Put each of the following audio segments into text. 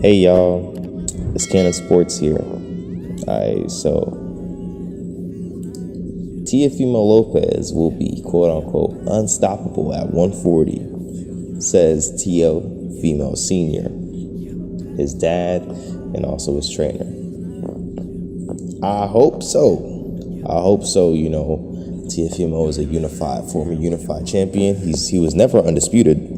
Hey y'all, it's Canon Sports here. So Teofimo Lopez will be quote unquote unstoppable at 140, says Teofimo Sr., his dad, and also his trainer. I hope so. Teofimo is a former unified champion. He was never undisputed.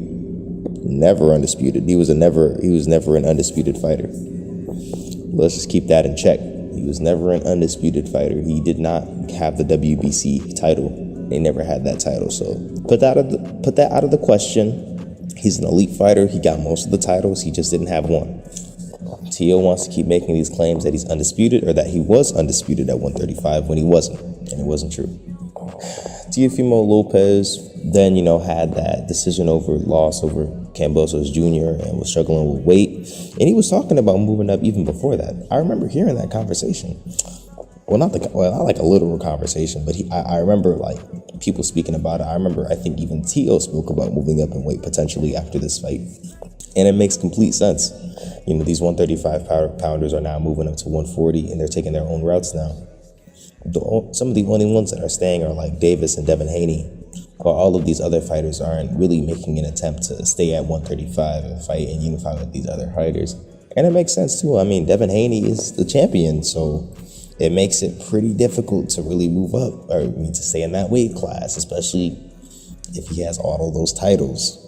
He was never an undisputed fighter. Let's just keep that in check. He was never an undisputed fighter. He did not have the WBC title. They never had that title. So put that out of the question. He's an elite fighter. He got most of the titles. He just didn't have one. Teo wants to keep making these claims that he's undisputed or that he was undisputed at 135 when he wasn't, and it wasn't true. Teofimo Lopez then, had that loss over Kambosos Jr. and was struggling with weight. And he was talking about moving up even before that. I remember hearing that conversation. Not like a literal conversation, but I remember people speaking about it. I think even Teo spoke about moving up in weight potentially after this fight. And it makes complete sense. These 135 pounders are now moving up to 140 and they're taking their own routes now. Some of the only ones that are staying are like Davis and Devin Haney, while all of these other fighters aren't really making an attempt to stay at 135 and fight and unify with these other fighters. And it makes sense too. Devin Haney is the champion, so it makes it pretty difficult to really move up or to stay in that weight class, especially if he has all of those titles,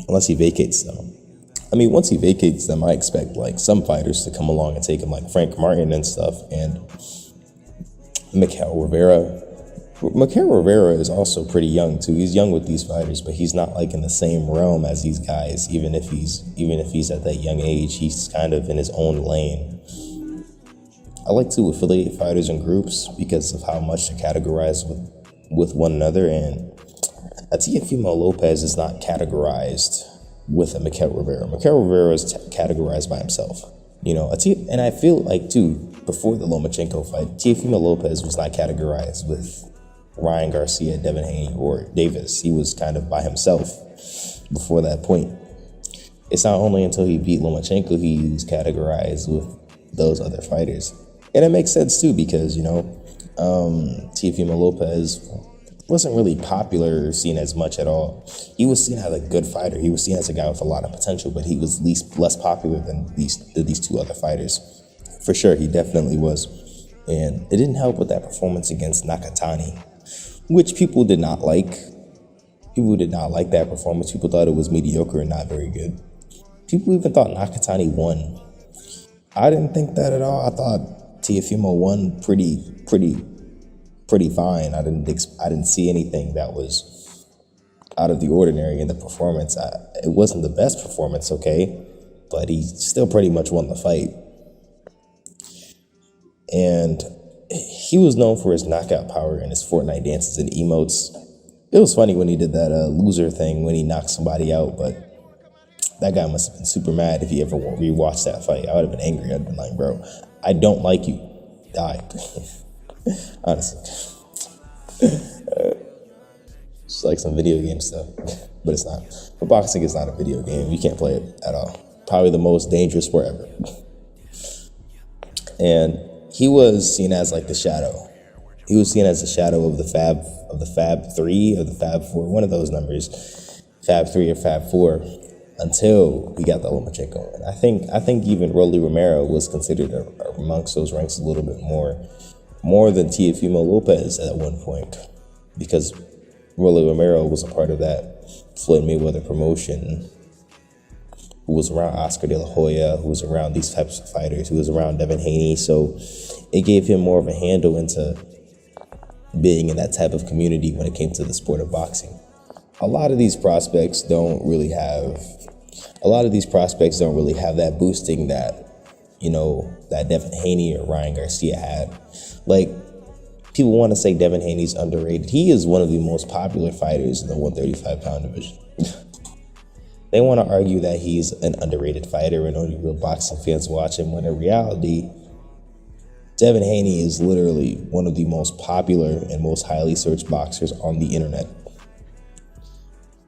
unless he vacates them. Once he vacates them, I expect some fighters to come along and take him, like Frank Martin and stuff, and Mikael Rivera. Mikael Rivera is also pretty young too. He's young with these fighters, but he's not in the same realm as these guys. Even if he's at that young age, he's kind of in his own lane. I like to affiliate fighters in groups because of how much they're categorized with one another. And Teofimo Lopez is not categorized with a Mikael Rivera. Mikael Rivera is categorized by himself. And I feel like too, before the Lomachenko fight, Teofimo Lopez was not categorized with Ryan Garcia, Devin Haney, or Davis. He was kind of by himself before that point. It's not only until he beat Lomachenko he was categorized with those other fighters. And it makes sense too because, Teofimo Lopez wasn't really popular or seen as much at all. He was seen as a good fighter. He was seen as a guy with a lot of potential, but he was less popular than these two other fighters. For sure, he definitely was. And it didn't help with that performance against Nakatani, which people did not like. People did not like that performance. People thought it was mediocre and not very good. People even thought Nakatani won. I didn't think that at all. I thought Teofimo won pretty fine. I didn't see anything that was out of the ordinary in the performance. It wasn't the best performance, okay, but he still pretty much won the fight. And he was known for his knockout power and his Fortnite dances and emotes. It was funny when he did that loser thing when he knocked somebody out, but that guy must have been super mad if he ever rewatched that fight. I would have been angry. I'd been like, bro, I don't like you. Die. Honestly. It's like some video game stuff, but it's not. But boxing is not a video game. You can't play it at all. Probably the most dangerous sport ever. And he was seen as the shadow. He was seen as the shadow of the Fab 3 or the Fab 4, one of those numbers, Fab 3 or Fab 4, until we got the Lomachenko. And I think even Rolly Romero was considered amongst those ranks a little bit more than Teofimo Lopez at one point, because Rolly Romero was a part of that Floyd Mayweather promotion, who was around Oscar De La Hoya, who was around these types of fighters, who was around Devin Haney. So it gave him more of a handle into being in that type of community when it came to the sport of boxing. A lot of these prospects don't really have that boosting that, that Devin Haney or Ryan Garcia had. People want to say Devin Haney's underrated. He is one of the most popular fighters in the 135-pound division. They want to argue that he's an underrated fighter and only real boxing fans watch him, when in reality, Devin Haney is literally one of the most popular and most highly searched boxers on the internet.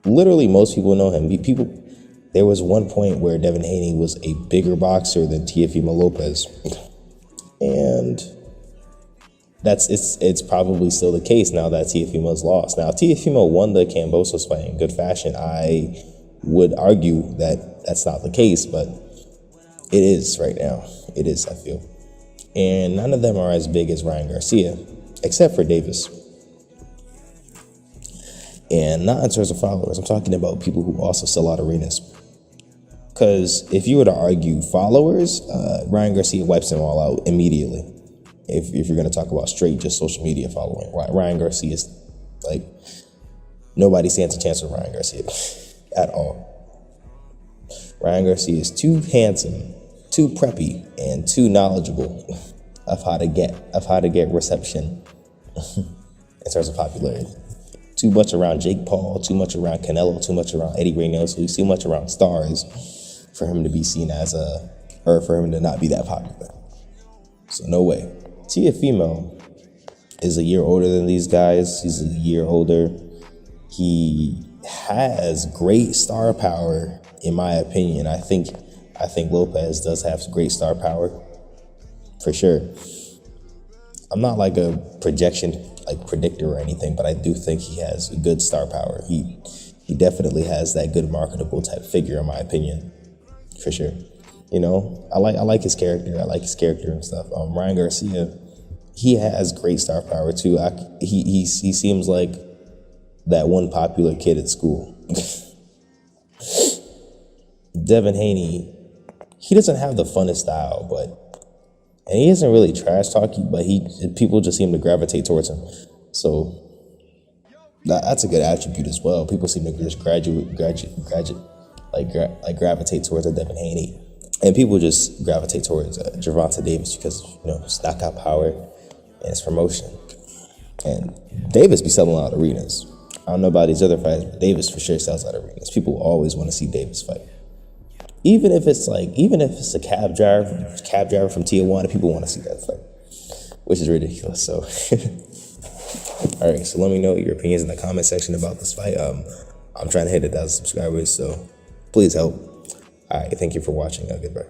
Literally, most people know him. There was one point where Devin Haney was a bigger boxer than Teofimo Lopez. And it's probably still the case now that Teofimo's lost. Now, Teofimo won the Kambosos fight in good fashion. I would argue that that's not the case, but it is right now. It is, I feel. And none of them are as big as Ryan Garcia, except for Davis. And not in terms of followers. I'm talking about people who also sell out arenas. Because if you were to argue followers, Ryan Garcia wipes them all out immediately. If you're going to talk about straight just social media following, Ryan Garcia is like, nobody stands a chance with Ryan Garcia at all. Ryan Garcia is too handsome, too preppy, and too knowledgeable of how to get reception in terms of popularity. Too much around Jake Paul, too much around Canelo, too much around Eddie Reynoso, too much around stars for him to be seen as or for him to not be that popular. So no way. Teofimo is a year older than these guys. He's a year older. He has great star power, in my opinion. I think Lopez does have great star power, for sure. I'm not like a predictor or anything, but I do think he has a good star power. He definitely has that good marketable type figure, in my opinion, for sure. You know, I like his character. I like his character and stuff. Ryan Garcia, he has great star power too. He seems like that one popular kid at school. Devin Haney, he doesn't have the funnest style, and he isn't really trash talking, but people just seem to gravitate towards him. So that's a good attribute as well. People seem to just gravitate towards a Devin Haney. And people just gravitate towards Gervonta Davis because, his knockout power and his promotion. And Davis be selling out arenas. I don't know about these other fights, but Davis for sure sells out arenas. People always want to see Davis fight. Even if it's a cab driver from Tijuana, people want to see that fight, which is ridiculous. So, all right. So let me know your opinions in the comment section about this fight. I'm trying to hit 1,000 subscribers, so please help. All right. Thank you for watching. Goodbye.